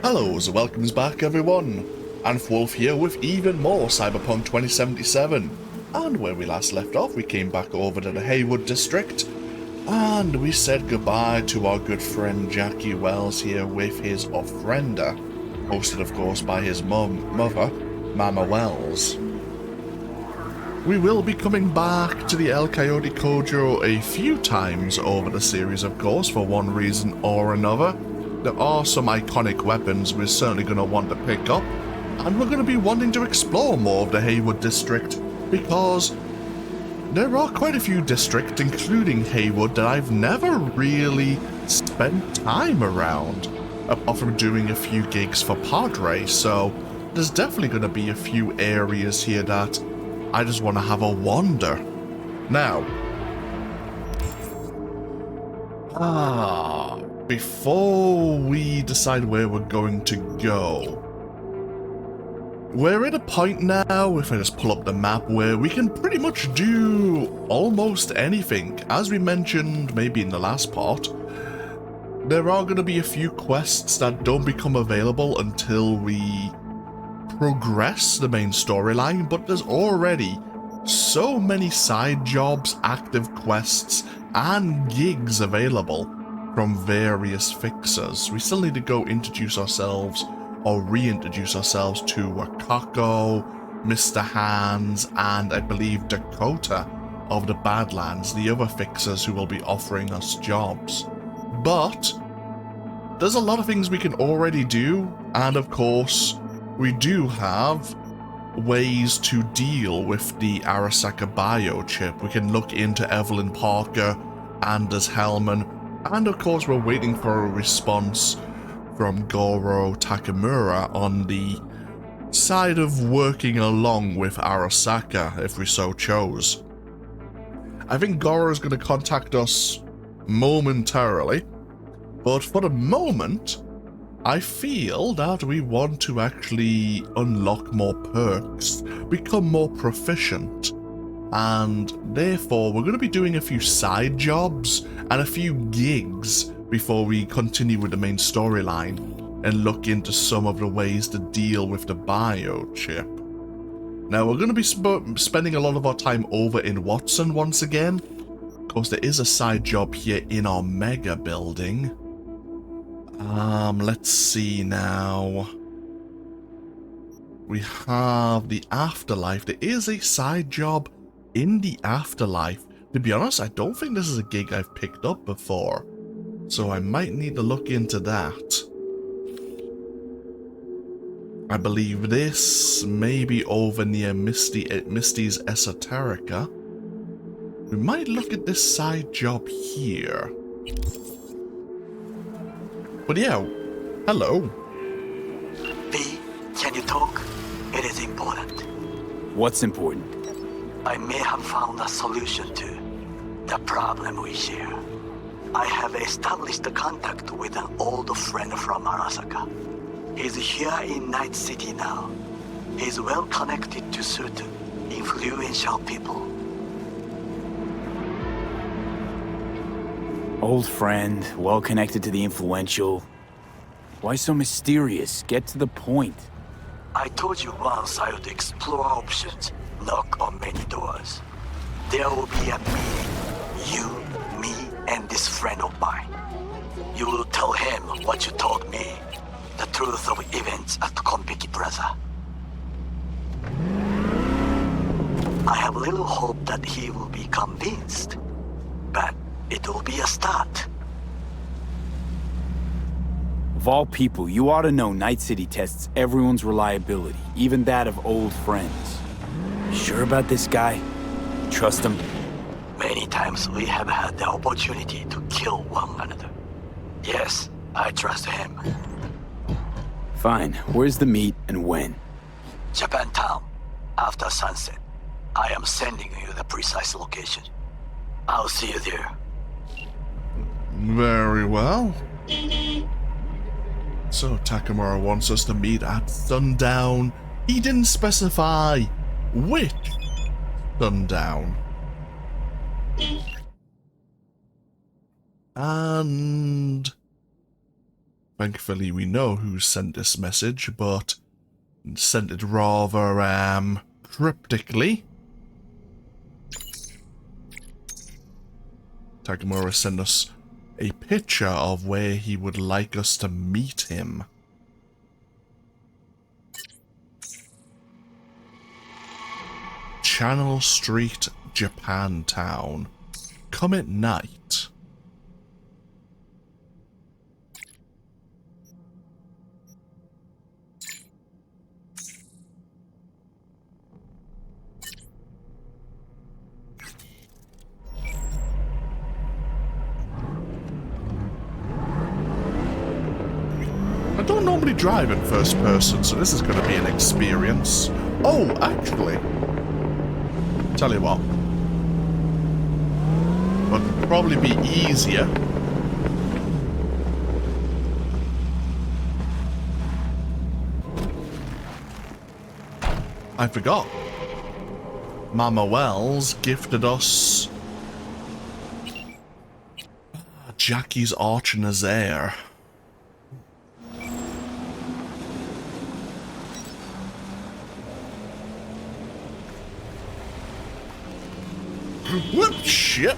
Hellos, welcomes back everyone, and Wolf here with even more Cyberpunk 2077. And where we last left off, we came back over to the Haywood district, and we said goodbye to our good friend Jackie Wells here with his ofrenda, hosted of course by his mother, Mama Wells. We will be coming back to the El Coyote Kojo a few times over the series of course, for one reason or another. There are some iconic weapons we're certainly going to want to pick up, and we're going to be wanting to explore more of the Haywood district, because there are quite a few districts, including Haywood, that I've never really spent time around, apart from doing a few gigs for Padre, so there's definitely going to be a few areas here that I just want to have a wander. Now, before we decide where we're going to go, we're at a point now, if I just pull up the map, where we can pretty much do almost anything. As we mentioned maybe in the last part, there are going to be a few quests that don't become available until we progress the main storyline, but there's already so many side jobs, active quests, and gigs available from various fixers. We still need to go introduce ourselves or reintroduce ourselves to Wakako, Mr. Hands, and I believe Dakota of the Badlands, the other fixers who will be offering us jobs. But there's a lot of things we can already do, and of course we do have ways to deal with the Arasaka biochip. We can look into Evelyn Parker, Anders Hellman, and of course we're waiting for a response from Goro Takamura on the side of working along with Arasaka, if we so chose. I think Goro is going to contact us momentarily, but for the moment, I feel that we want to actually unlock more perks, become more proficient, and therefore we're going to be doing a few side jobs and a few gigs before we continue with the main storyline and look into some of the ways to deal with the biochip. Now we're going to be spending a lot of our time over in Watson once again. Of course there is a side job here in our mega building. Let's see now. We have the Afterlife. There is a side job in the Afterlife. To be honest, I don't think this is a gig I've picked up before, so I might need to look into that. I believe this may be over near Misty's Esoterica. We might look at this side job here. But yeah, hello. V, can you talk? It is important. What's important? I may have found a solution to the problem we share. I have established a contact with an old friend from Arasaka. He's here in Night City now. He's well connected to certain influential people. Old friend, well connected to the influential. Why so mysterious? Get to the point. I told you once I would explore options, knock on many doors. There will be a meeting. You, me, and this friend of mine. You will tell him what you told me. The truth of events at Konpeki Plaza. I have little hope that he will be convinced, but it will be a start. Of all people, you ought to know Night City tests everyone's reliability, even that of old friends. Sure about this guy? Trust him? Many times we have had the opportunity to kill one another. Yes, I trust him. Fine. Where's the meet and when? Japantown, after sunset. I am sending you the precise location. I'll see you there. Very well. So Takamura wants us to meet at sundown. He didn't specify which sundown. And Thankfully, we know who sent this message, but sent it rather, cryptically. Takamura sent us a picture of where he would like us to meet him. Channel Street, Japantown. Come at night. I don't normally drive in first person, so this is going to be an experience. Oh, actually, tell you what, would probably be easier I forgot. Mama Wells gifted us Jackie's Arch Nazaire. Whoop, shit.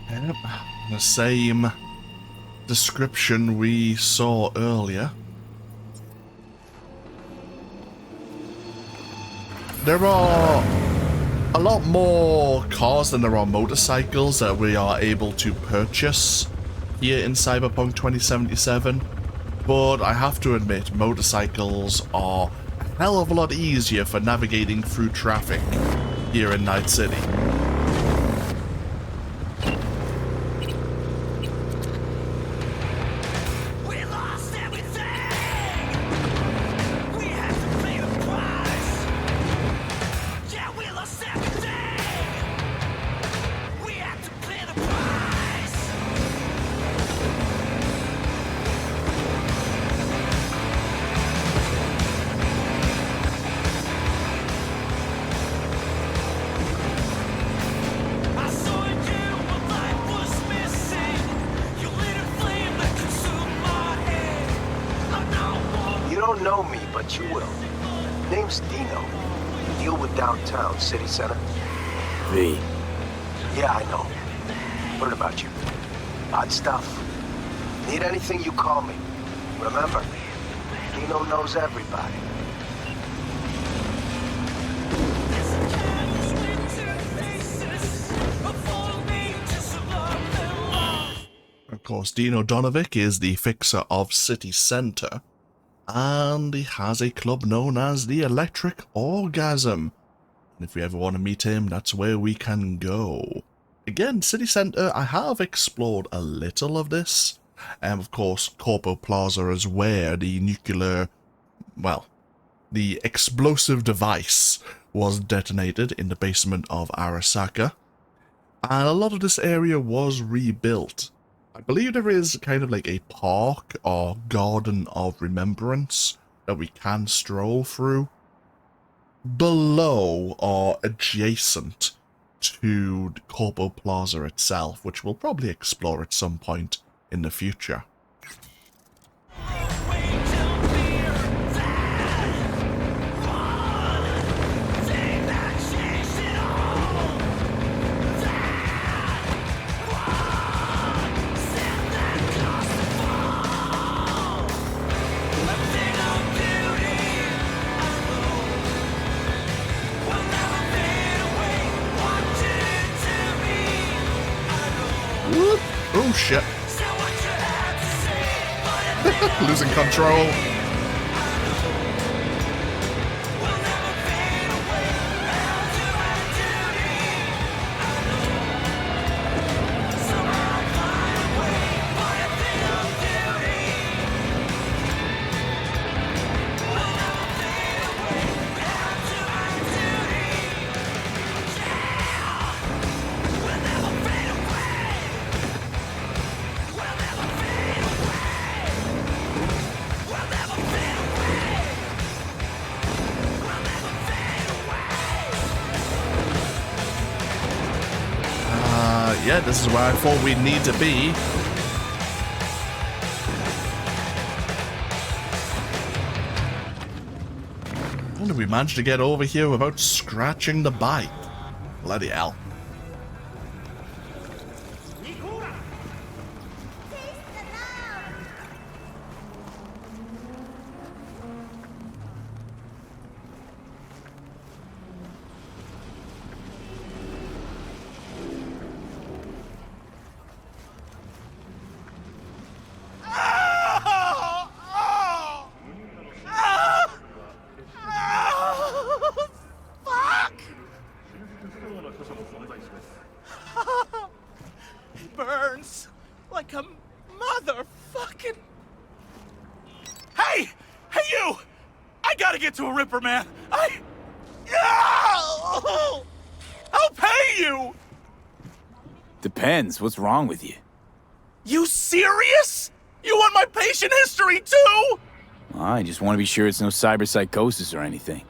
Yep, the same description we saw earlier. There are a lot more cars than there are motorcycles that we are able to purchase here in Cyberpunk 2077, but I have to admit, motorcycles are a hell of a lot easier for navigating through traffic here in Night City. Know me, but you will. Name's Dino. Deal with downtown, city center. V. Yeah, I know. Heard about you. Odd stuff. Need anything, you call me. Remember, Dino knows everybody. Of course, Dino Donovic is the fixer of City Center, and he has a club known as the Electric Orgasm. And if we ever want to meet him, that's where we can go. Again, City Center, I have explored a little of this. And of course, Corpo Plaza is where the nuclear, well, the explosive device was detonated in the basement of Arasaka. And a lot of this area was rebuilt. I believe there is kind of like a park or garden of remembrance that we can stroll through below or adjacent to Corpo Plaza itself, which we'll probably explore at some point in the future. Whoop. Oh shit. Losing control. Yeah, this is where I thought we'd need to be. How did we manage to get over here without scratching the bike? Bloody hell. Burns like a motherfucking... Hey! Hey, you! I gotta get to a Ripper, man! I'll pay you! Depends. What's wrong with you? You serious? You want my patient history, too? Well, I just want to be sure it's no cyberpsychosis or anything.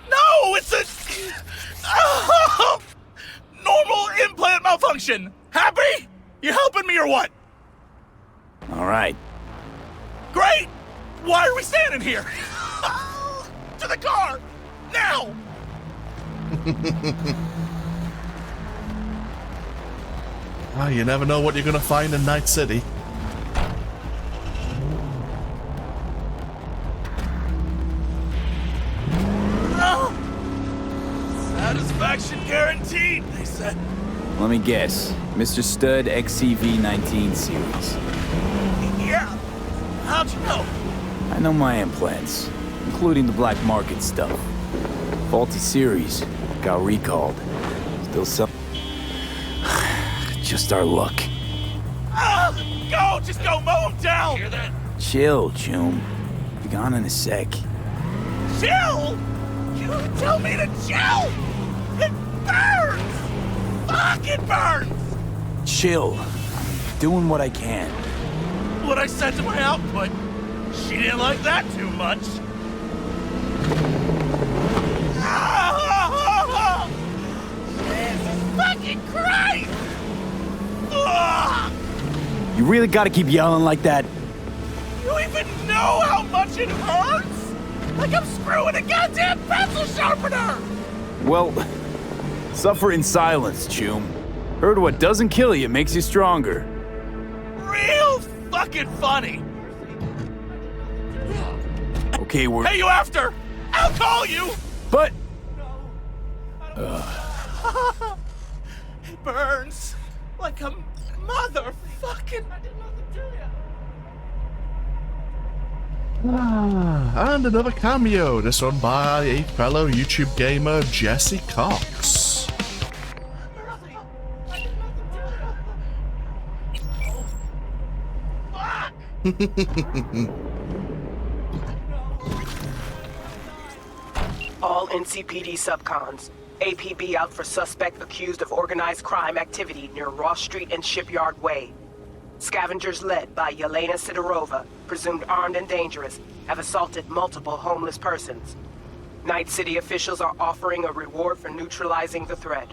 No, it's a... normal implant malfunction! Happy? You helping me or what? All right. Great! Why are we standing here? To the car! Now! Ah, you never know what you're gonna find in Night City. Satisfaction guaranteed, they said. Let me guess. Mr. Stud XCV-19 series. Yeah. How'd you know? I know my implants, including the black market stuff. Faulty series. Got recalled. Still some... Just our luck. Go! Just go! Mow him down! Hear that? Chill, June. Be gone in a sec. Chill? You tell me to chill? It burns! Fuck, it burns! Chill. I'm doing what I can. What I said to my output. She didn't like that too much. Jesus fucking Christ! Ugh! You really gotta keep yelling like that? You even know how much it hurts? Like I'm screwing a goddamn pencil sharpener! Well, suffer in silence, Choom. Heard what doesn't kill you makes you stronger. Real fucking funny! Okay, we're... Hey, you after? I'll call you! But... It burns like a motherfucking... And another cameo, this one by a fellow YouTube gamer, Jesse Cox. All NCPD subcons. APB out for suspect accused of organized crime activity near Ross Street and Shipyard Way. Scavengers led by Yelena Sidorova, presumed armed and dangerous, have assaulted multiple homeless persons. Night City officials are offering a reward for neutralizing the threat.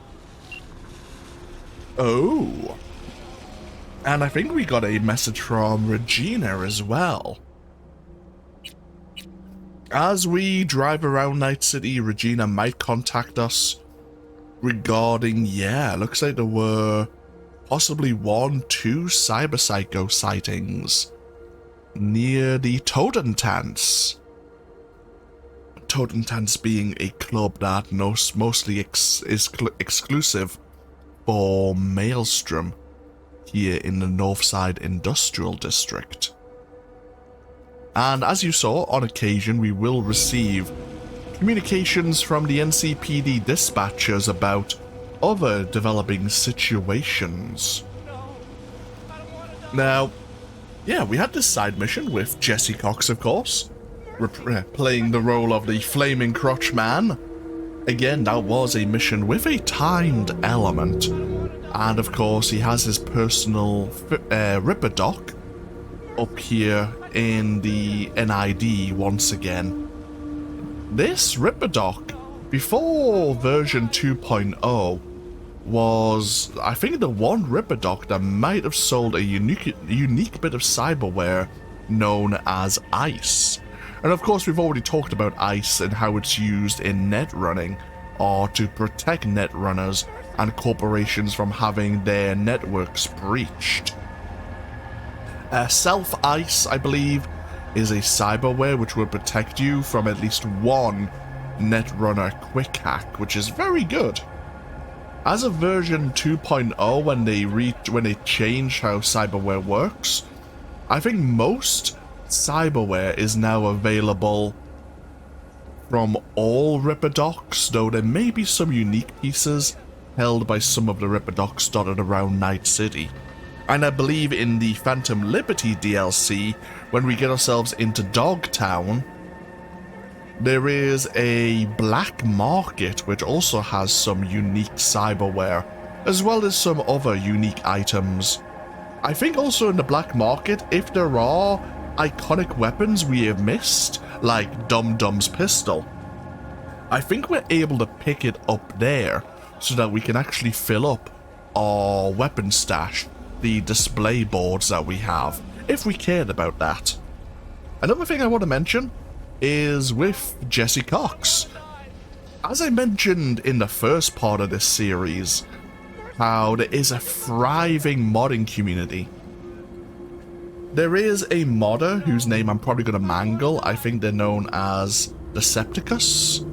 Oh. And I think we got a message from Regina as well. As we drive around Night City, Regina might contact us regarding, yeah, looks like there were possibly 2 cyberpsycho sightings near the Totentans. Totentans being a club that mostly is exclusive for Maelstrom here in the Northside Industrial District. And as you saw, on occasion we will receive communications from the NCPD dispatchers about other developing situations. Now, yeah, we had this side mission with Jesse Cox, of course, playing the role of the Flaming Crotch Man. Again, that was a mission with a timed element. And of course, he has his personal Ripper dock up here in the NID once again. This Ripper dock, before version 2.0, was, I think, the one Ripperdoc that might have sold a unique bit of cyberware known as ICE. And of course, we've already talked about ICE and how it's used in net running, or to protect net runners and corporations from having their networks breached. Self-ICE, I believe, is a cyberware which will protect you from at least one netrunner quick hack, which is very good. As of version 2.0, when they changed how cyberware works, I think most cyberware is now available from all Ripperdocs, though there may be some unique pieces held by some of the Ripperdocs dotted around Night City. And I believe in the Phantom Liberty DLC, when we get ourselves into Dogtown, there is a black market which also has some unique cyberware, as well as some other unique items. I think also in the black market, if there are iconic weapons we have missed, like Dum Dum's pistol, I think we're able to pick it up there so that we can actually fill up our weapon stash, the display boards that we have, if we cared about that. Another thing I want to mention is with Jesse Cox. As I mentioned in the first part of this series, how there is a thriving modding community. There is a modder whose name I'm probably going to mangle. I think they're known as Decepticus.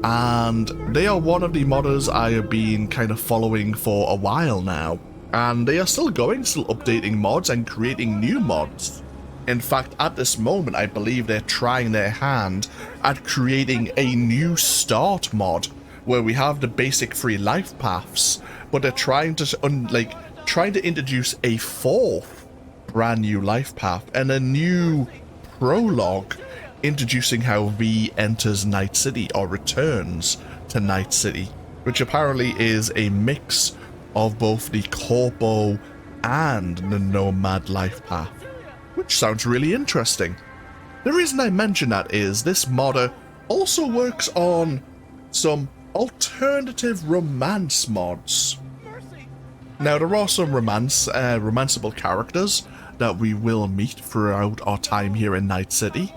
And they are one of the modders I have been kind of following for a while now. And they are still going, still updating mods and creating new mods. In fact, at this moment, I believe they're trying their hand at creating a new start mod where we have the basic 3 life paths, but they're trying to introduce a 4th brand new life path and a new prologue introducing how V enters Night City or returns to Night City, which apparently is a mix of both the Corpo and the Nomad life path, which sounds really interesting. The reason I mention that is this modder also works on some alternative romance mods. Now, there are some romanceable characters that we will meet throughout our time here in Night City.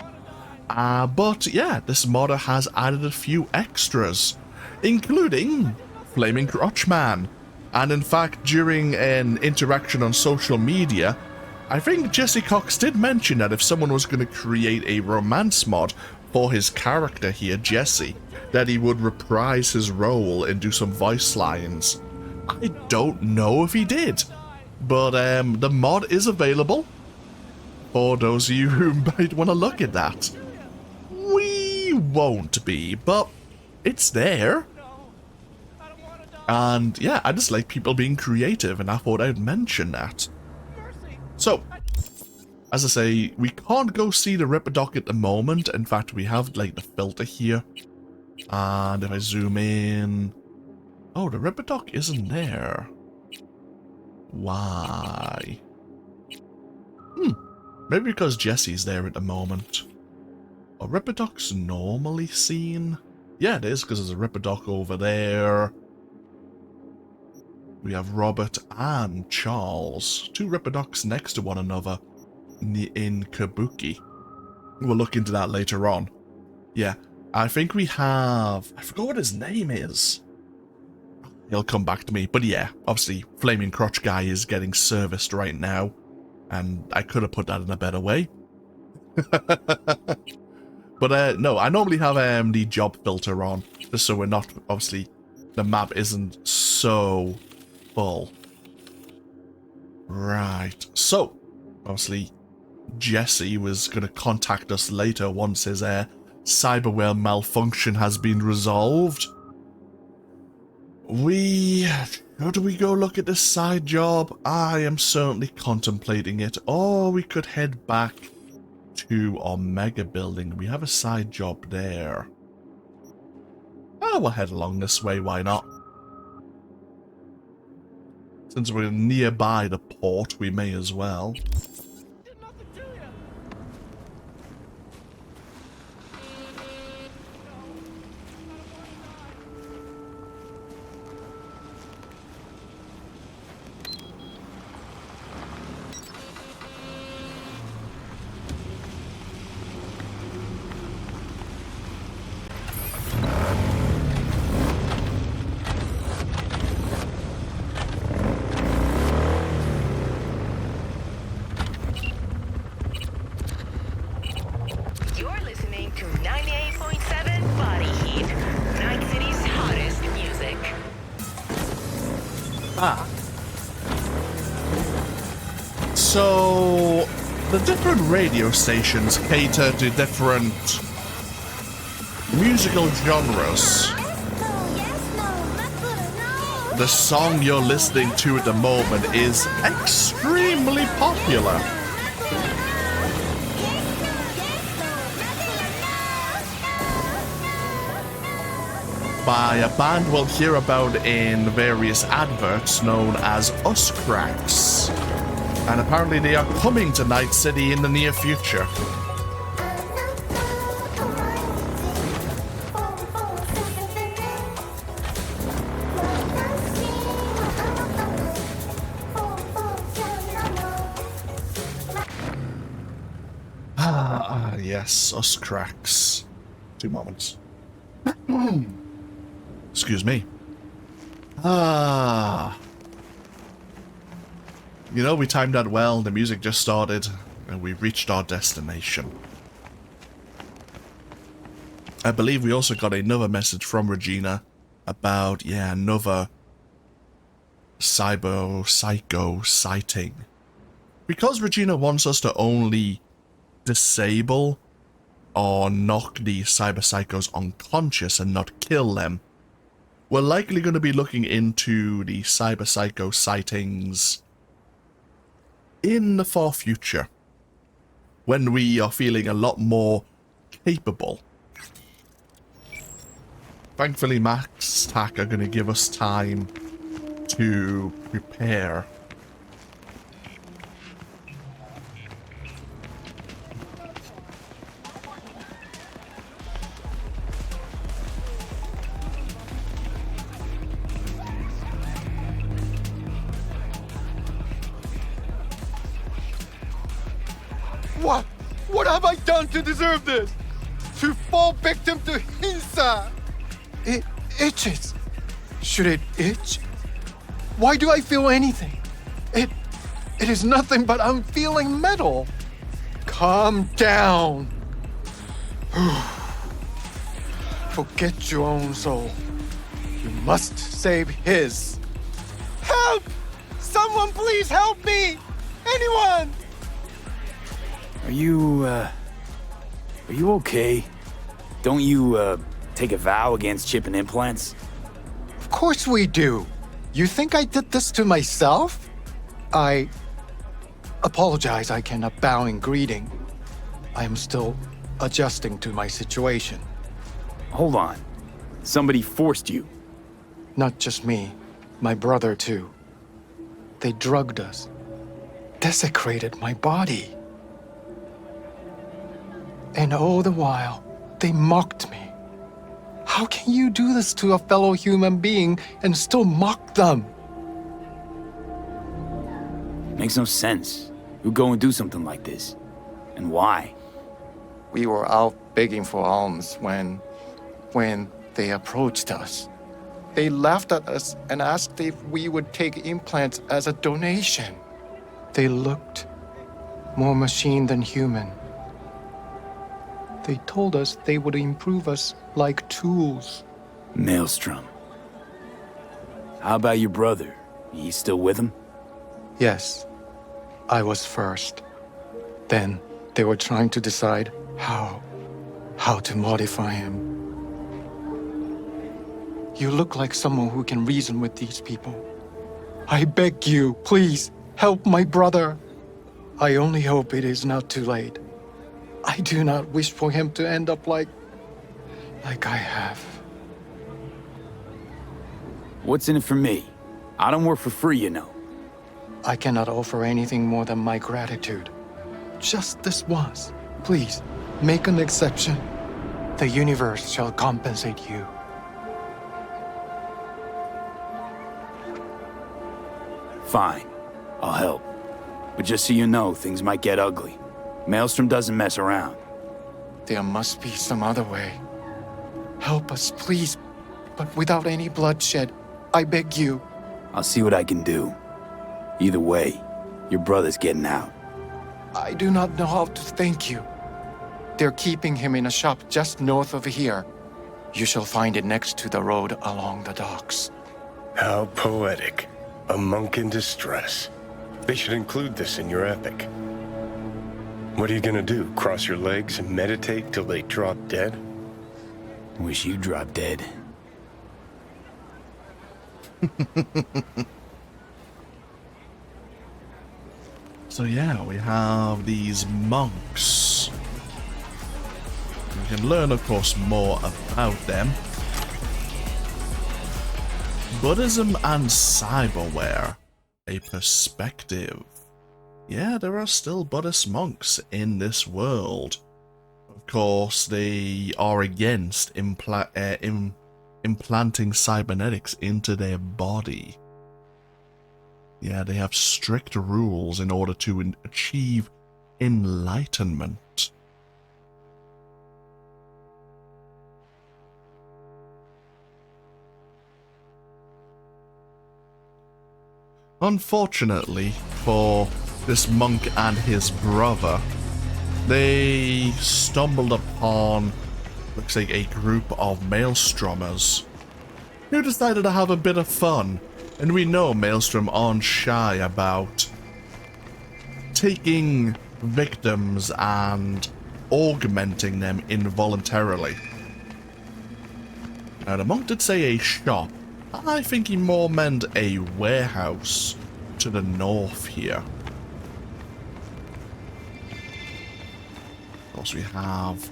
But yeah, this modder has added a few extras, including Flaming Crotch Man. And in fact, during an interaction on social media, I think Jesse Cox did mention that if someone was going to create a romance mod for his character here, Jesse, that he would reprise his role and do some voice lines. I don't know if he did, but the mod is available for those of you who might want to look at that. We won't be, but it's there. And yeah, I just like people being creative, and I thought I'd mention that. So, as I say, we can't go see the Ripperdoc at the moment. In fact, we have like the filter here. And if I zoom in... Oh, the Ripperdoc isn't there. Why? Maybe because Jesse's there at the moment. Are Ripperdocs normally seen? Yeah, it is, because there's a Ripperdoc over there. We have Robert and Charles, 2 Ripperdocs next to one another in Kabuki. We'll look into that later on. Yeah, I think we have... I forgot what his name is. He'll come back to me. But yeah, obviously, Flaming Crotch Guy is getting serviced right now. And I could have put that in a better way. But no, I normally have the job filter on, just so we're not... Obviously, the map isn't so... full. Right, so obviously Jesse was going to contact us later once his cyberware malfunction has been resolved. How do we go look at this side job? I am certainly contemplating it. Or we could head back to our mega building. We have a side job there. Oh, we'll head along this way, why not? Since we're nearby the port, we may as well. So, the different radio stations cater to different musical genres. The song you're listening to at the moment is extremely popular. By a band we'll hear about in various adverts known as Us Cracks. And apparently they are coming to Night City in the near future. Yes, Us Cracks. 2 moments. Excuse me. You know, we timed that well, the music just started, and we reached our destination. I believe we also got another message from Regina about, another psycho sighting. Because Regina wants us to only disable or knock the cyber psychos unconscious and not kill them, we're likely going to be looking into the cyber psycho sightings in the far future, when we are feeling a lot more capable. Thankfully, Max Tack are going to give us time to prepare. What have I done to deserve this? To fall victim to Hinsa? It itches. Should it itch? Why do I feel anything? It is nothing but I'm feeling metal. Calm down. Forget your own soul. You must save his. Help! Someone please help me! Anyone! Are you okay? Don't you, take a vow against chipping implants? Of course we do. You think I did this to myself? I apologize I cannot bow in greeting. I am still adjusting to my situation. Hold on. Somebody forced you. Not just me, my brother too. They drugged us, desecrated my body. And all the while, they mocked me. How can you do this to a fellow human being and still mock them? Makes no sense. Who'd go and do something like this? And why? We were out begging for alms when they approached us. They laughed at us and asked if we would take implants as a donation. They looked more machine than human. They told us they would improve us like tools. Maelstrom. How about your brother? He's still with him? Yes, I was first. Then they were trying to decide how to modify him. You look like someone who can reason with these people. I beg you, please, help my brother. I only hope it is not too late. I do not wish for him to end up like I have. What's in it for me? I don't work for free, you know. I cannot offer anything more than my gratitude. Just this once. Please, make an exception. The universe shall compensate you. Fine. I'll help. But just so you know, things might get ugly. Maelstrom doesn't mess around. There must be some other way. Help us, please, but without any bloodshed. I beg you. I'll see what I can do. Either way, your brother's getting out. I do not know how to thank you. They're keeping him in a shop just north of here. You shall find it next to the road along the docks. How poetic. A monk in distress. They should include this in your epic. What are you gonna do? Cross your legs and meditate till they drop dead? Wish you dropped dead. So yeah, we have these monks. We can learn, of course, more about them. Buddhism and cyberware. A perspective. Yeah, there are still Buddhist monks in this world. Of course, they are against implanting cybernetics into their body. Yeah, they have strict rules in order to achieve enlightenment. Unfortunately for this monk and his brother, they stumbled upon, looks like, a group of Maelstromers who decided to have a bit of fun. And we know Maelstrom aren't shy about taking victims and augmenting them involuntarily. Now, the monk did say a shop. I think he more meant a warehouse to the north here. Of course, we have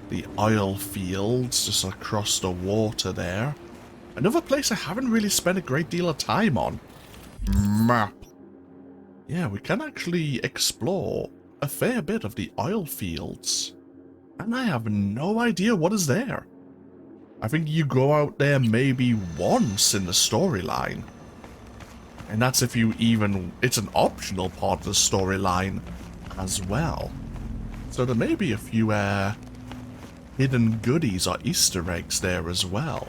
the oil fields just across the water there. Another place I haven't really spent a great deal of time on. Map. Yeah, we can actually explore a fair bit of the oil fields. And I have no idea what is there. I think you go out there maybe once in the storyline. And that's if you even... it's an optional part of the storyline as well. So there may be a few hidden goodies or Easter eggs there as well.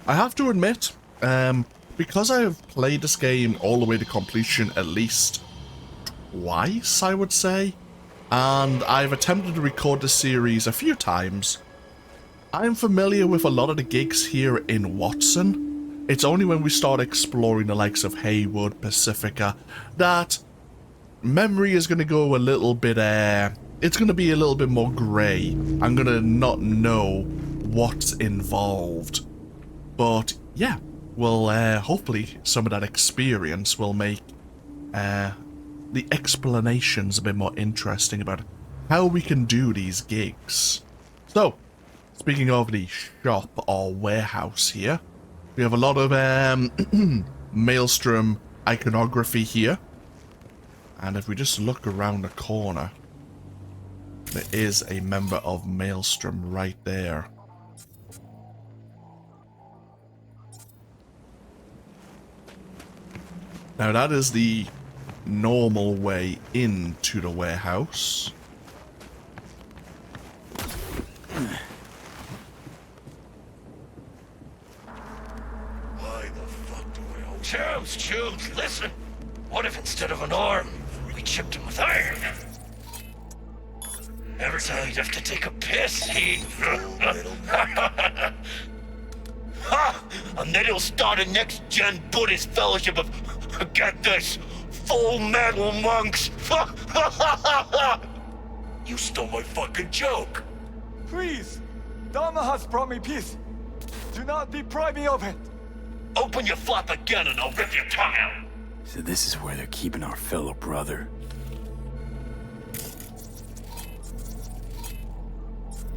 I have to admit, because I have played this game all the way to completion at least twice, I would say, and I've attempted to record the series a few times, I'm familiar with a lot of the gigs here in Watson. It's only when we start exploring the likes of Haywood, Pacifica, that memory is going to go a little bit, it's going to be a little bit more grey. I'm going to not know what's involved. But yeah, well, hopefully some of that experience will make the explanations a bit more interesting about how we can do these gigs. So, speaking of the shop or warehouse here, we have a lot of Maelstrom iconography here. And if we just look around the corner, there is a member of Maelstrom right there. Now that is the normal way into the warehouse. Why the fuck do we all... Choose, listen. What if instead of an arm, we chipped him with iron? Every time he'd have to take a piss, he'd... Ha! And then he'll start a next-gen Buddhist fellowship of... get this! Full metal monks! You stole my fucking joke! Please! Dharma has brought me peace. Do not deprive me of it. Open your flap again and I'll rip your tongue out! So this is where they're keeping our fellow brother.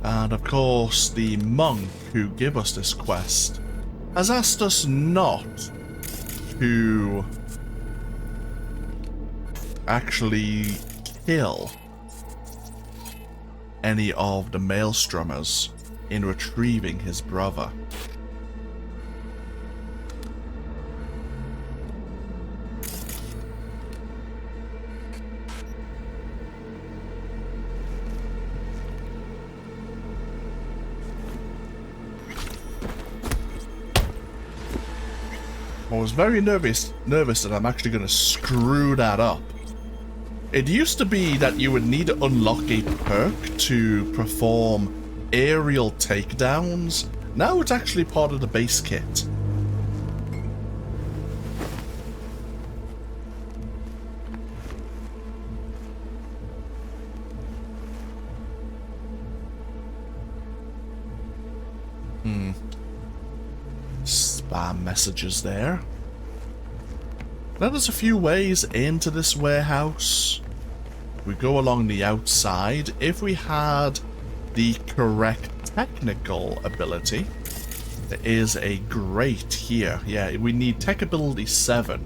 And of course, the monk who gave us this quest has asked us not to actually kill any of the Maelstromers in retrieving his brother. I was very nervous that I'm actually going to screw that up. It used to be that you would need to unlock a perk to perform aerial takedowns. Now it's actually part of the base kit. spam messages there. Now there's a few ways into this warehouse. We go along the outside. If we had the correct technical ability, there is a grate here. Yeah, we need tech ability 7.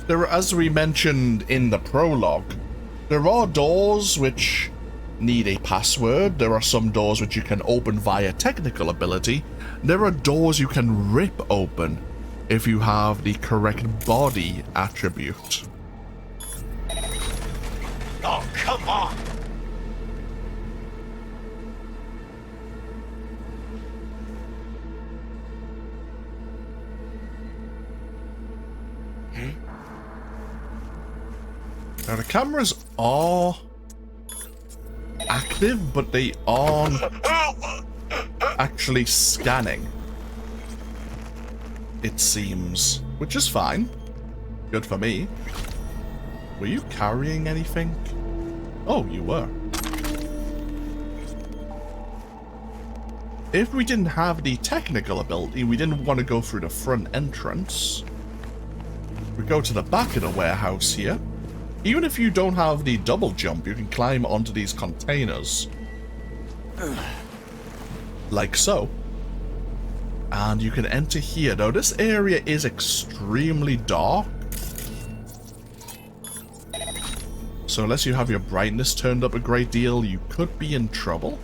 There, as we mentioned in the prologue, there are doors which need a password. There are some doors which you can open via technical ability. There are doors you can rip open if you have the correct body attribute. Oh, come on! Now the cameras are active, but they aren't actually scanning, it seems, which is fine. Good for me. Were you carrying anything? Oh, you were. If we didn't have the technical ability, we didn't want to go through the front entrance. We go to the back of the warehouse here. Even if you don't have the double jump, you can climb onto these containers. Like so. And you can enter here. Now, this area is extremely dark. So unless you have your brightness turned up a great deal, you could be in trouble.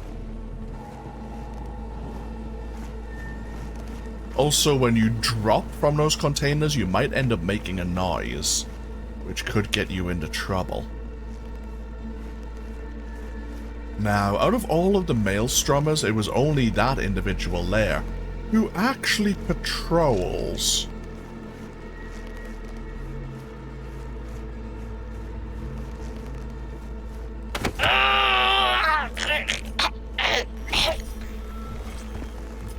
Also, when you drop from those containers, you might end up making a noise, which could get you into trouble. Now, out of all of the Maelstromers, it was only that individual there who actually patrols.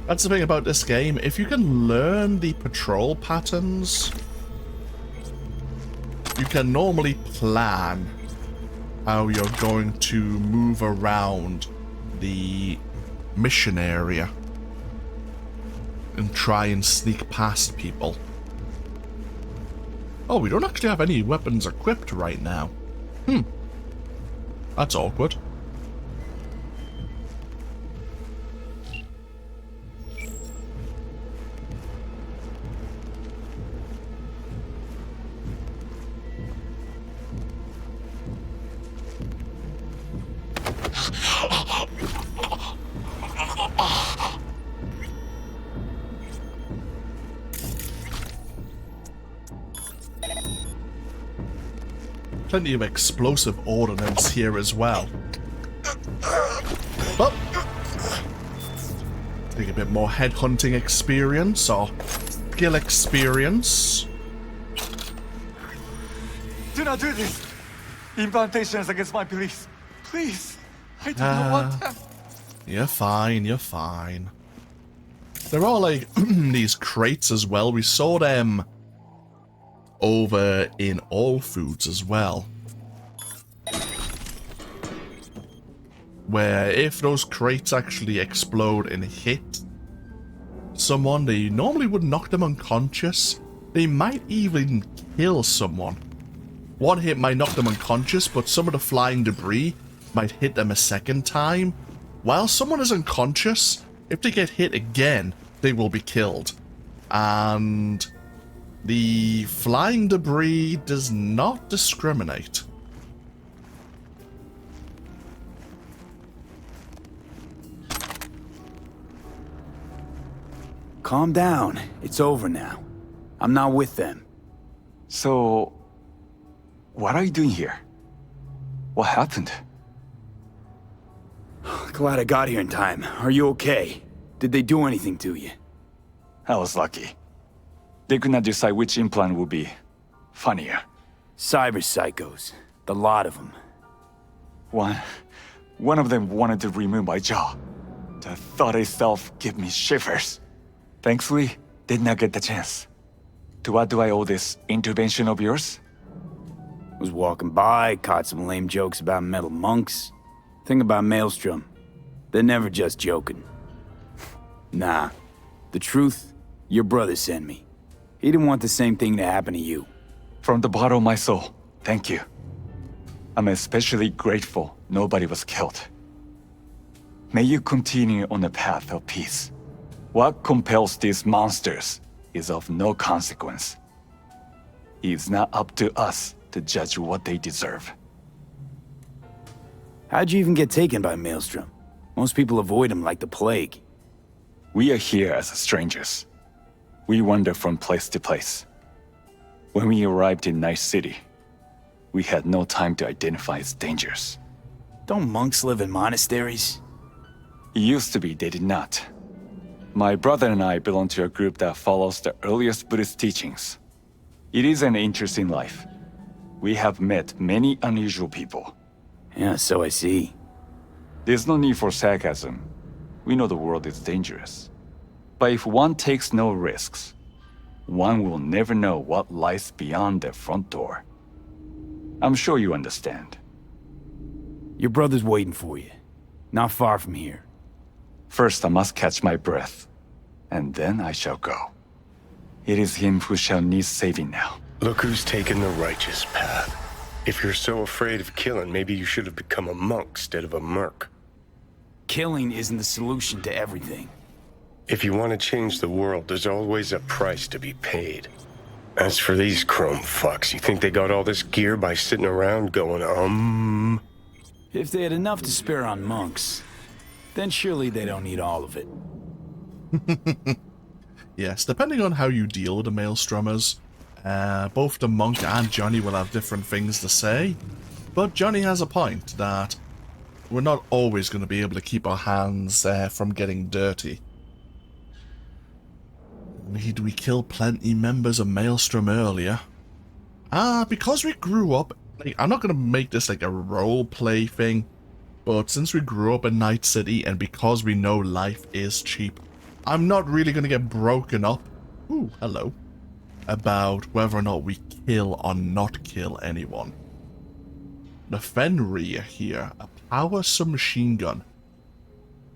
That's the thing about this game. If you can learn the patrol patterns, you can normally plan how you're going to move around the mission area and try and sneak past people. Oh, we don't actually have any weapons equipped right now. That's awkward. Plenty of explosive ordnance here as well. But take a bit more headhunting experience or skill experience. Do not do this! Incantations against my beliefs. Please! I do not want them. You're fine, you're fine. There are like these crates as well. We saw them over in All Foods as well, where if those crates actually explode and hit someone, they normally would knock them unconscious. They might even kill someone. One hit might knock them unconscious, but some of the flying debris might hit them a second time. While someone is unconscious, if they get hit again, they will be killed. And the flying debris does not discriminate. Calm down. It's over now. I'm not with them. So, what are you doing here? What happened? Glad I got here in time. Are you okay? Did they do anything to you? I was lucky. They could not decide which implant would be funnier. Cyber psychos. The lot of them. One of them wanted to remove my jaw. The thought itself gave me shivers. Thankfully, did not get the chance. To what do I owe this intervention of yours? Was walking by, caught some lame jokes about metal monks. Thing about Maelstrom, they're never just joking. Nah. The truth, your brother sent me. He didn't want the same thing to happen to you. From the bottom of my soul, thank you. I'm especially grateful nobody was killed. May you continue on the path of peace. What compels these monsters is of no consequence. It's not up to us to judge what they deserve. How'd you even get taken by Maelstrom? Most people avoid him like the plague. We are here as strangers. We wander from place to place. When we arrived in Night City, we had no time to identify its dangers. Don't monks live in monasteries? It used to be they did not. My brother and I belong to a group that follows the earliest Buddhist teachings. It is an interesting life. We have met many unusual people. Yeah, so I see. There's no need for sarcasm. We know the world is dangerous. But if one takes no risks, one will never know what lies beyond their front door. I'm sure you understand. Your brother's waiting for you. Not far from here. First, I must catch my breath, and then I shall go. It is him who shall need saving now. Look who's taken the righteous path. If you're so afraid of killing, maybe you should have become a monk instead of a merc. Killing isn't the solution to everything. If you want to change the world, there's always a price to be paid. As for these chrome fucks, you think they got all this gear by sitting around going, If they had enough to spare on monks, then surely they don't need all of it. Yes, depending on how you deal with the Maelstromers, both the monk and Johnny will have different things to say, but Johnny has a point that we're not always going to be able to keep our hands from getting dirty. Did we kill plenty members of Maelstrom earlier? Because we grew up, I'm not going to make this like a role-play thing, but since we grew up in Night City and because we know life is cheap, I'm not really going to get broken up, ooh, hello, about whether or not we kill or not kill anyone. The Fenrir here, a power submachine gun.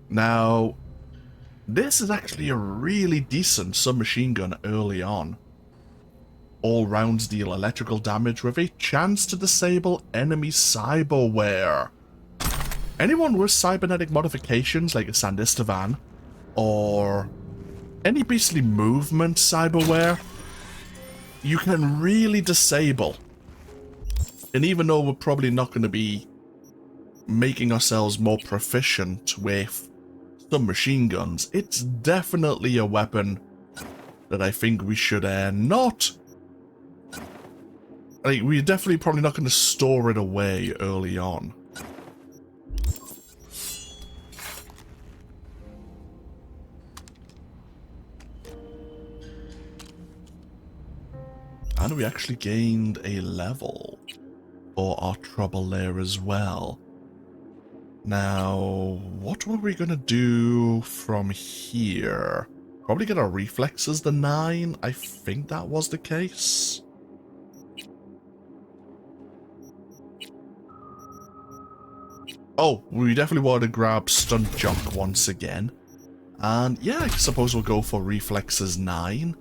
Now, this is actually a really decent submachine gun early on. All rounds deal electrical damage with a chance to disable enemy cyberware. Anyone with cybernetic modifications like a Sandistavan, or any basically movement cyberware, you can really disable. And even though we're probably not going to be making ourselves more proficient with submachine guns, it's definitely a weapon that I think we should not... Like, we're definitely probably not going to store it away early on. And we actually gained a level for our trouble there as well. Now, what were we going to do from here? Probably get our reflexes to 9. I think that was the case. Oh, we definitely want to grab Stunt Jump once again. And yeah, I suppose we'll go for reflexes 9.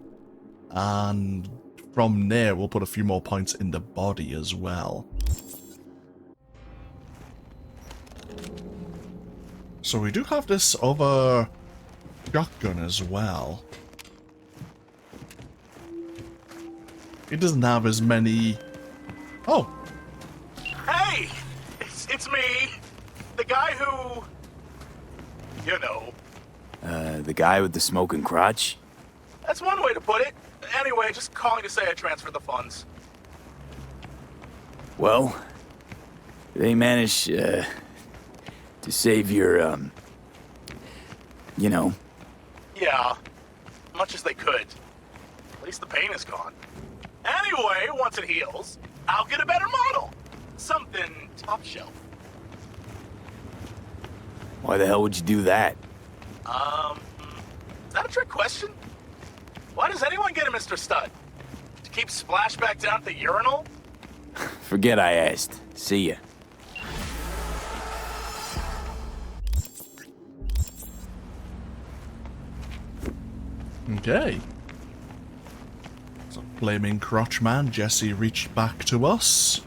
And from there, we'll put a few more points in the body as well. So we do have this other shotgun as well. It doesn't have as many... Oh! Hey! It's me! The guy who... You know. The guy with the smoking crotch? That's one way to put it. Anyway, just calling to say I transferred the funds. Well, they managed, to save your, you know. Yeah, much as they could. At least the pain is gone. Anyway, once it heals, I'll get a better model. Something top shelf. Why the hell would you do that? Is that a trick question? Why does anyone get a Mr. Stud? To keep Splashback down at the urinal? Forget I asked. See ya. Okay. So, flaming crotch man, Jesse reached back to us.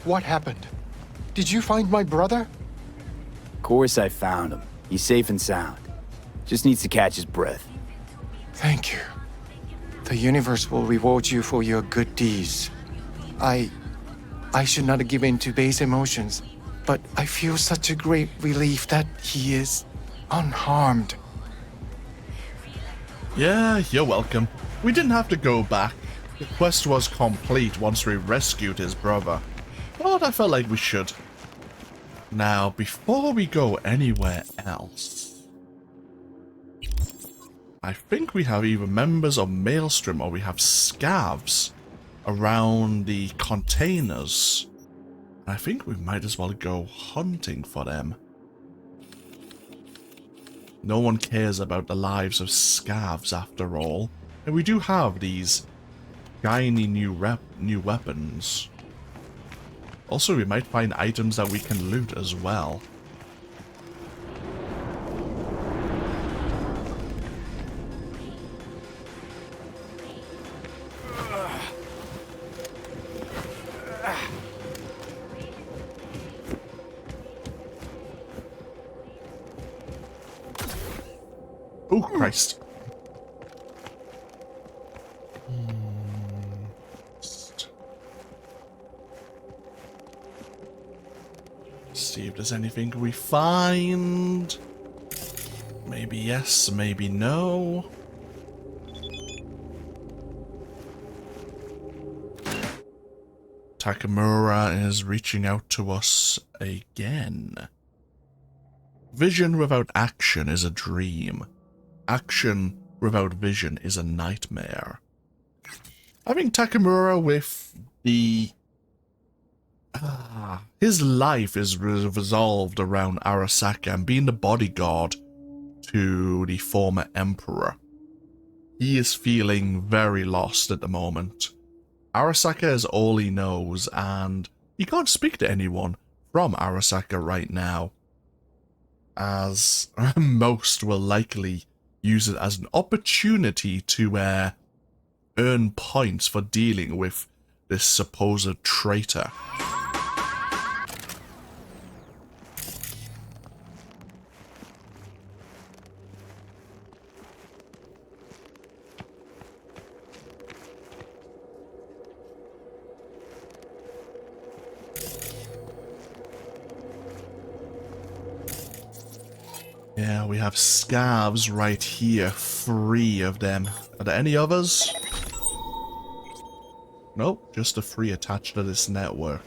What happened? Did you find my brother? Of course I found him. He's safe and sound. Just needs to catch his breath. Thank you. The universe will reward you for your good deeds. I should not give in to base emotions, but I feel such a great relief that he is unharmed. Yeah, you're welcome. We didn't have to go back. The quest was complete once we rescued his brother. But I felt like we should. Now, before we go anywhere else, I think we have either members of Maelstrom or we have scavs around the containers. I think we might as well go hunting for them. No one cares about the lives of scavs after all. And we do have these shiny new weapons. Also, we might find items that we can loot as well. Oh, Christ. See if there's anything we find. Maybe yes, maybe no. Takamura is reaching out to us again. Vision without action is a dream. Action without vision is a nightmare. I think Takamura with the... his life is resolved around Arasaka and being the bodyguard to the former emperor. He is feeling very lost at the moment. Arasaka is all he knows, and he can't speak to anyone from Arasaka right now, as most will likely use it as an opportunity to earn points for dealing with this supposed traitor. Yeah, we have scavs right here, 3 of them. Are there any others? Nope, just the 3 attached to this network.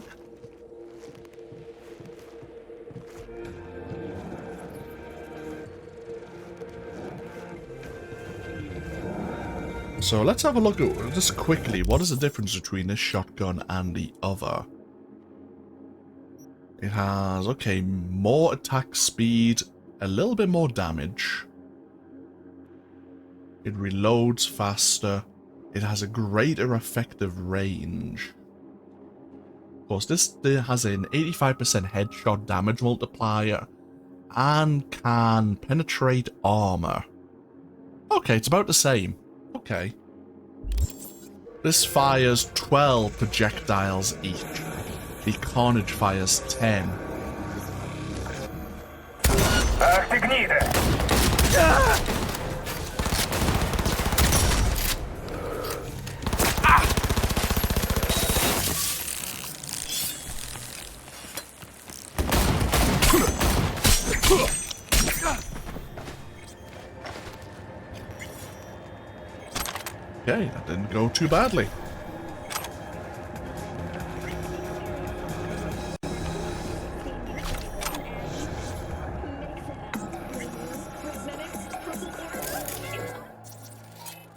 So let's have a look at, just quickly, what is the difference between this shotgun and the other? It has, okay, more attack speed, a little bit more damage. It reloads faster. It has a greater effective range. Of course, this has an 85% headshot damage multiplier and can penetrate armor. Okay, it's about the same. Okay. This fires 12 projectiles each. The Carnage fires 10. Okay, that didn't go too badly.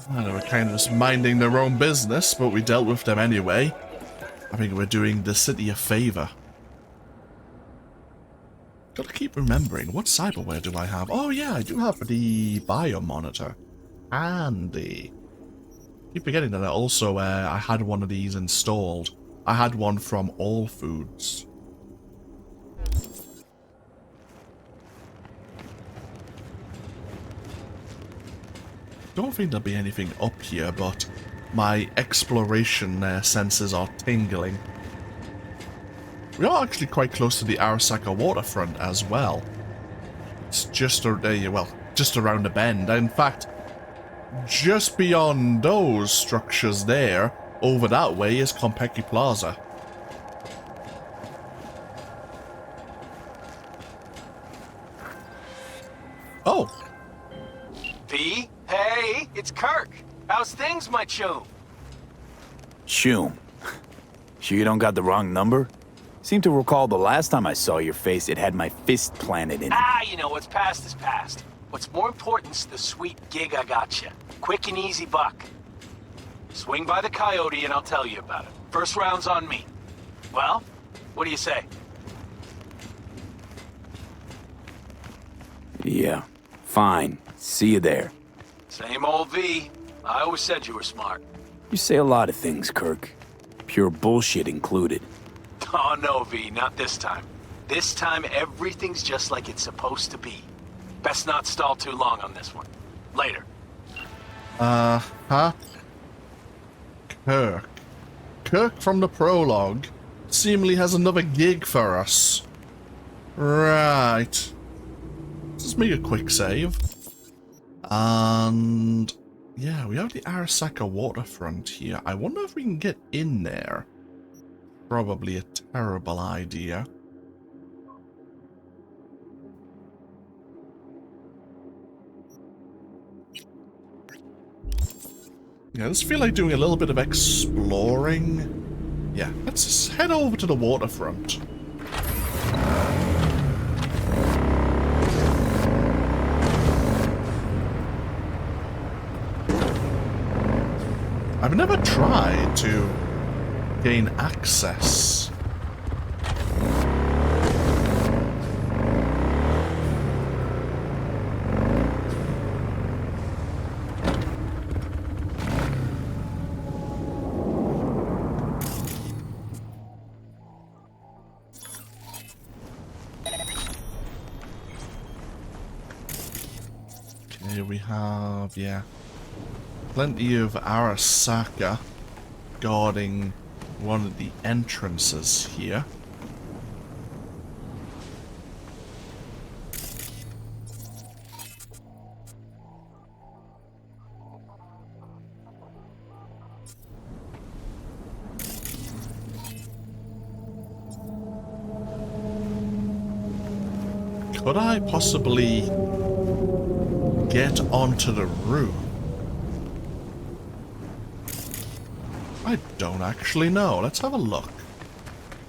They were kind of just minding their own business, but we dealt with them anyway. I think we're doing the city a favor. Gotta keep remembering, what cyberware do I have? Oh yeah, I do have the biomonitor. Handy. Keep forgetting that I also I had one of these installed. I had one from All Foods. Don't think there'll be anything up here, but my exploration senses are tingling. We are actually quite close to the Arasaka waterfront as well. It's just just around the bend. In fact, just beyond those structures there, over that way, is Konpeki Plaza. Oh. V? Hey, it's Kirk. How's things, my chum? Shoom. Sure you don't got the wrong number? Seem to recall the last time I saw your face, it had my fist planted in it. You know, what's past is past. What's more important's the sweet gig I got you. Quick and easy buck. Swing by the Coyote and I'll tell you about it. First round's on me. Well, what do you say? Yeah, fine. See you there. Same old V. I always said you were smart. You say a lot of things, Kirk. Pure bullshit included. Oh no, V, not this time. This time everything's just like it's supposed to be. Best not stall too long on this one. Later. Huh? Kirk. Kirk from the prologue seemingly has another gig for us. Right. Let's just make a quick save. And yeah, we have the Arasaka waterfront here. I wonder if we can get in there. Probably a terrible idea. Yeah, I just feel like doing a little bit of exploring. Yeah, let's just head over to the waterfront. I've never tried to gain access. Okay, we have, yeah, plenty of Arasaka guarding one of the entrances here. Could I possibly get onto the roof? I don't actually know. Let's have a look.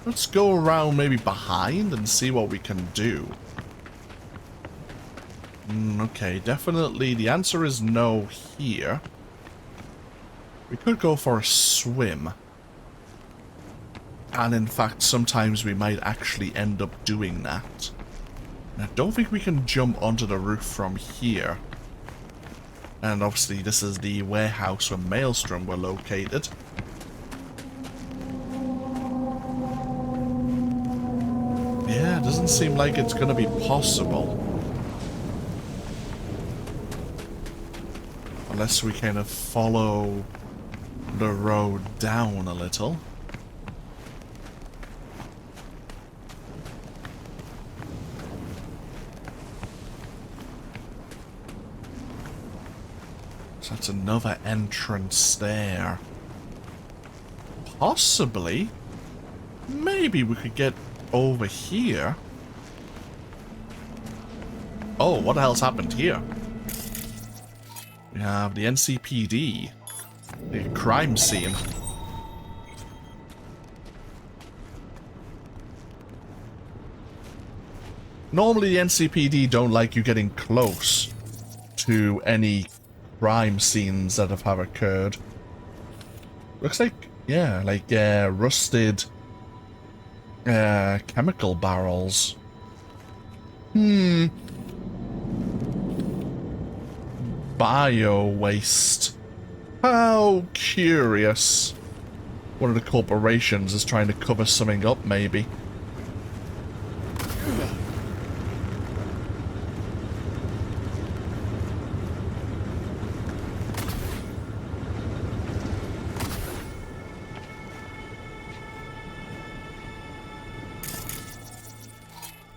Let's go around maybe behind and see what we can do. Okay, definitely the answer is no here. We could go for a swim. And in fact, sometimes we might actually end up doing that. And I don't think we can jump onto the roof from here. And obviously this is the warehouse where Maelstrom were located. Yeah, it doesn't seem like it's going to be possible. Unless we kind of follow the road down a little. So that's another entrance there. Possibly. Maybe we could get over here. Oh, what the hell's happened here? We have the NCPD. The crime scene. Normally the NCPD don't like you getting close to any crime scenes that have occurred. Looks like, yeah, like rusted chemical barrels. Bio waste. How curious. one of the corporations is trying to cover something up, maybe.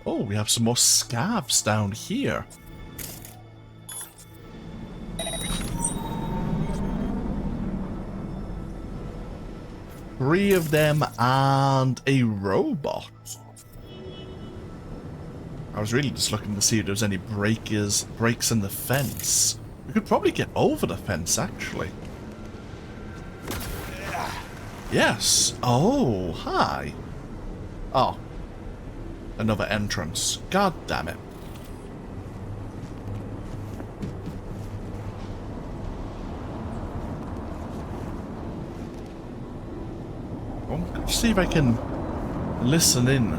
Oh, we have some more scavs down here. Three of them and a robot. I was really just looking to see if there was any breaks in the fence. We could probably get over the fence, actually. Yes. Oh, hi. Oh. Another entrance. God damn it. I'm going to see if I can listen in.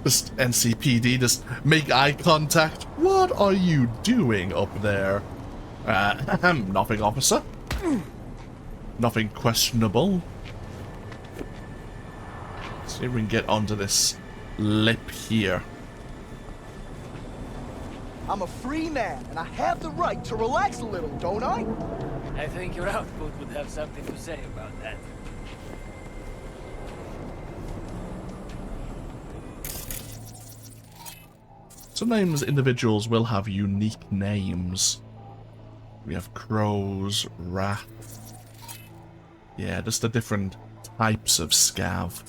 Just NCPD, just make eye contact. What are you doing up there? Nothing, officer. Nothing questionable. See if we can get onto this lip here. I'm a free man, and I have the right to relax a little, don't I? I think your output would have something to say about that. Sometimes individuals will have unique names. We have crows, rats. Yeah, just the different types of scav.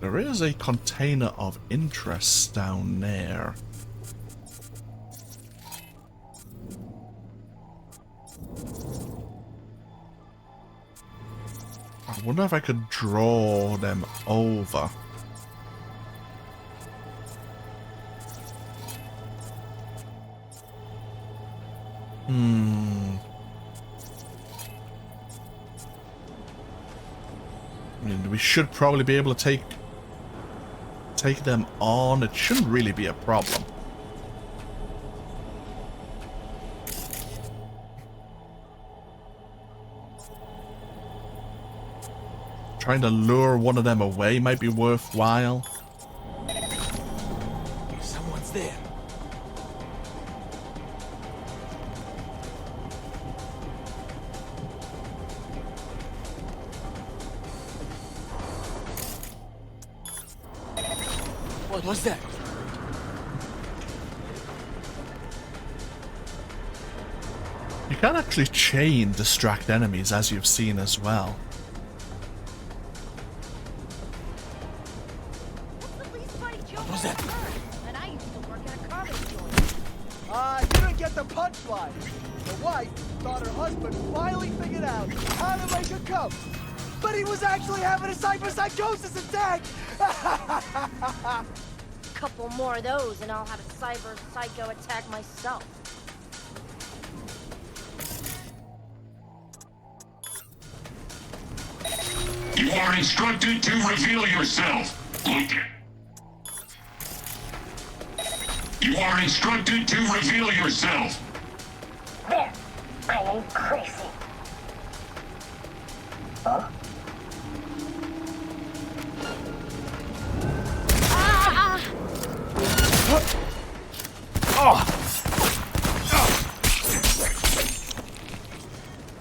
There is a container of interest down there. I wonder if I could draw them over. I mean, we should probably be able to take them on. It shouldn't really be a problem. Trying to lure one of them away might be worthwhile. Someone's there. What was that? You can actually chain distract enemies, as you've seen as well. You didn't get the punchline. The wife thought her husband finally figured out how to make her come. But he was actually having a cyberpsychosis attack! Couple more of those and I'll have a cyber psycho attack myself. You are instructed to reveal yourself. Look. You are instructed to reveal yourself. There, I ain't crazy. Huh?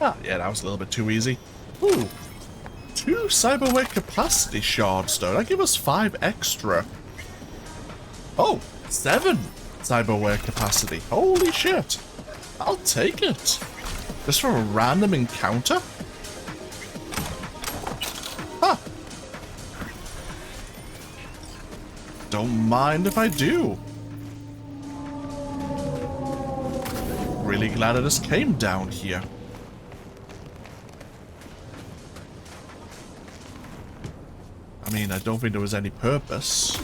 Ah, yeah, that was a little bit too easy. Ooh. 2 cyberware capacity shards, though. That give us 5 extra. Oh, 7 cyberware capacity. Holy shit. I'll take it. Just for a random encounter? Huh. Don't mind if I do. Really glad I just came down here. I mean, I don't think there was any purpose.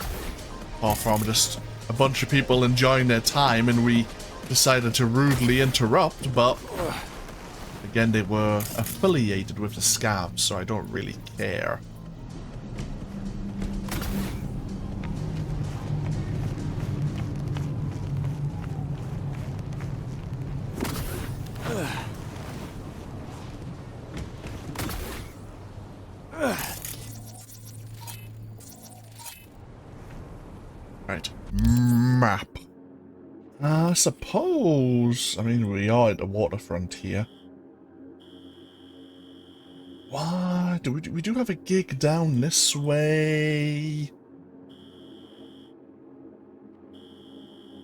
Apart from just a bunch of people enjoying their time and we decided to rudely interrupt, but again, they were affiliated with the scabs, so I don't really care. Right. Map. I suppose... I mean, we are at the waterfront here. Why? We do have a gig down this way.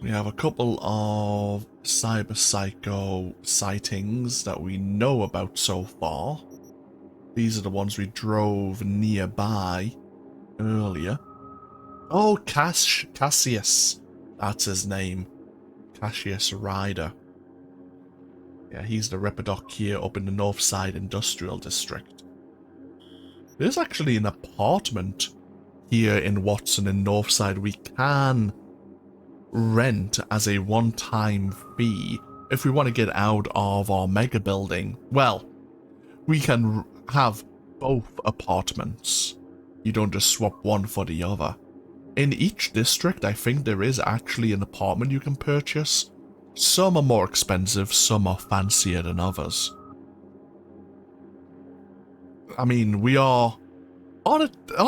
We have a couple of Cyber Psycho sightings that we know about so far. These are the ones we drove nearby earlier. Oh, Cassius. That's his name. Cassius Ryder. Yeah, he's the Repadoc here up in the Northside Industrial District. There's actually an apartment here in Watson in Northside we can rent as a one-time fee if we want to get out of our mega building. Well, we can have both apartments. You don't just swap one for the other. In each district, I think there is actually an apartment you can purchase. Some are more expensive, some are fancier than others. I mean, we are on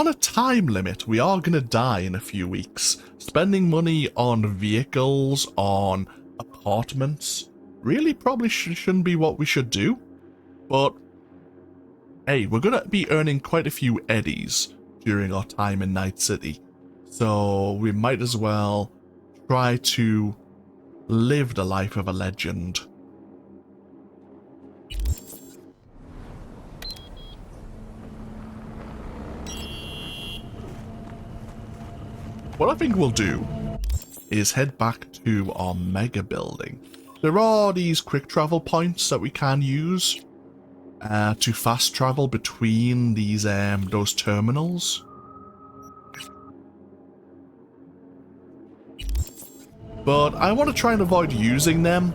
a time limit. We are gonna die in a few weeks. Spending money on vehicles, on apartments, really probably shouldn't be what we should do. But, hey, we're gonna be earning quite a few eddies during our time in Night City. So we might as well try to live the life of a legend. What I think we'll do is head back to our mega building. There are these quick travel points that we can use to fast travel between these those terminals. But I want to try and avoid using them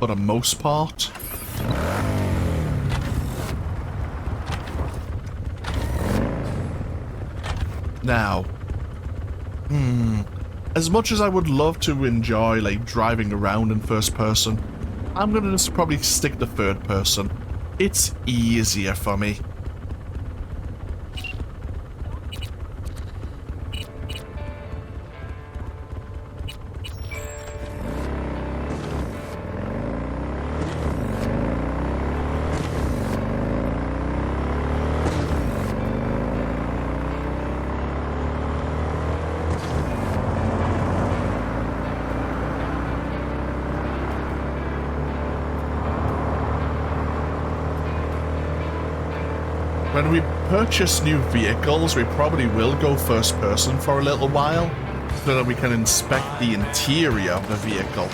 for the most part. Now, as much as I would love to enjoy like driving around in first person, I'm gonna just probably stick to third person. It's easier for me. When we purchase new vehicles, we probably will go first person for a little while, so that we can inspect the interior of the vehicle.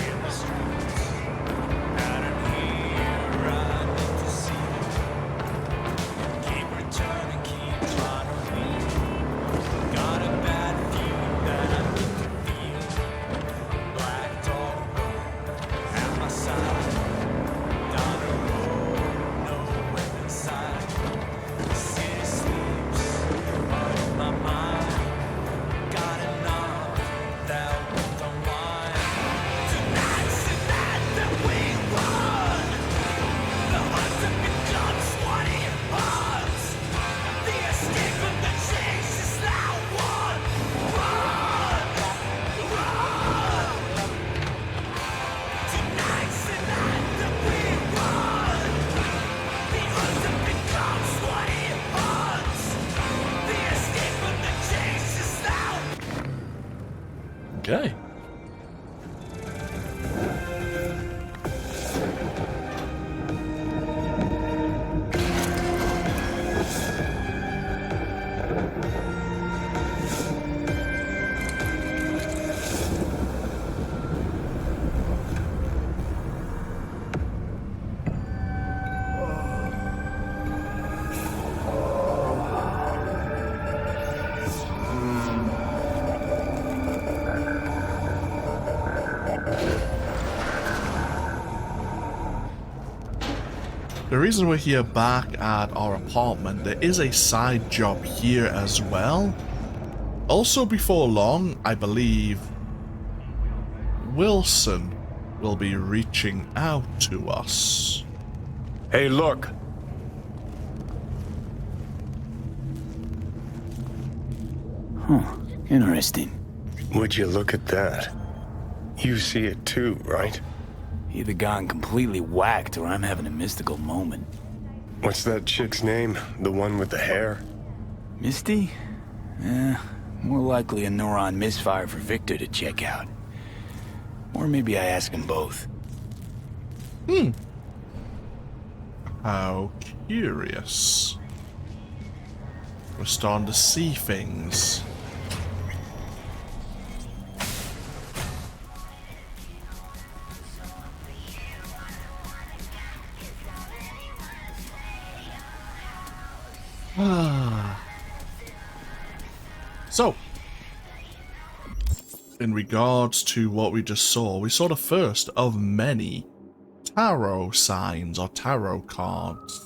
Okay. The reason we're here back at our apartment, there is a side job here as well. Also, before long, I believe Wilson will be reaching out to us. Hey, look. Huh, interesting. Would you look at that? You see it too, right? Either gone completely whacked or I'm having a mystical moment. What's that chick's name? The one with the hair? Misty? More likely a neuron misfire for Victor to check out. Or maybe I ask them both. How curious. We're starting to see things. So, in regards to what we just saw, we saw the first of many tarot signs or tarot cards.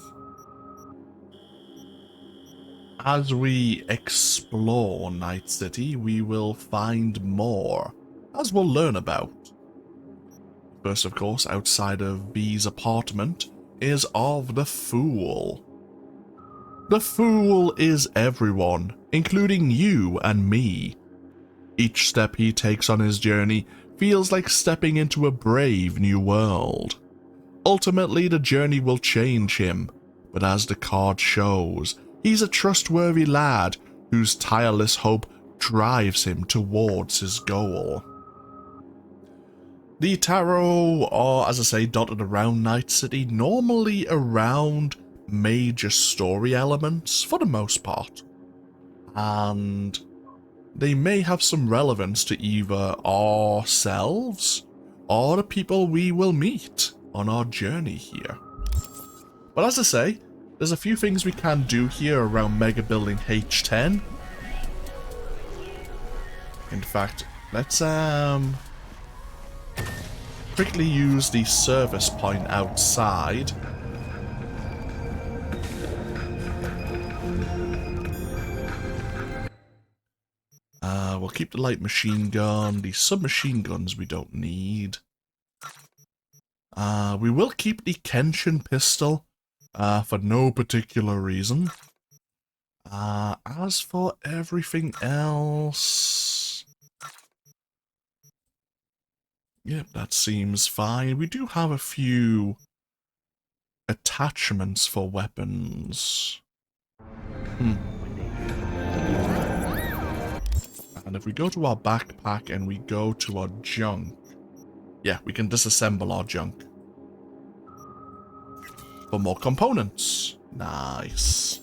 As we explore Night City, we will find more, as we'll learn about. First, of course, outside of B's apartment, is of the Fool. The Fool is everyone, including you and me. Each step he takes on his journey feels like stepping into a brave new world. Ultimately, the journey will change him, but as the card shows, he's a trustworthy lad whose tireless hope drives him towards his goal. The tarot are, as I say, dotted around Night City, normally around major story elements for the most part. And they may have some relevance to either ourselves or the people we will meet on our journey here. But as I say, there's a few things we can do here around Mega Building H10. In fact, let's quickly use the service point outside. We'll keep the light machine gun. The submachine guns we don't need. We will keep the Kenshin pistol for no particular reason. As for everything else... Yep, that seems fine. We do have a few attachments for weapons. And if we go to our backpack and we go to our junk, yeah, we can disassemble our junk for more components. Nice.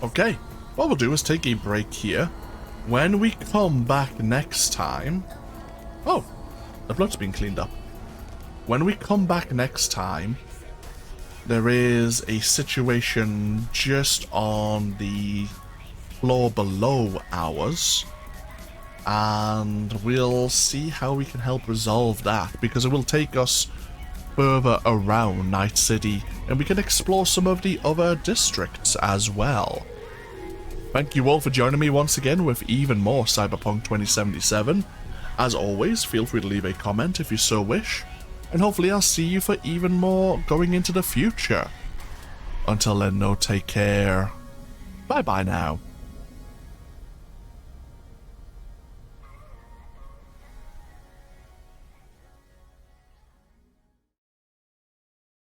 Okay, what we'll do is take a break here. When we come back next time... Oh, the blood's been cleaned up. When we come back next time, there is a situation just on the floor below ours, and we'll see how we can help resolve that, because it will take us further around Night City, and we can explore some of the other districts as well. Thank you all for joining me once again with even more Cyberpunk 2077. As always, feel free to leave a comment if you so wish, and hopefully I'll see you for even more going into the future. Until then, no, take care. Bye bye now.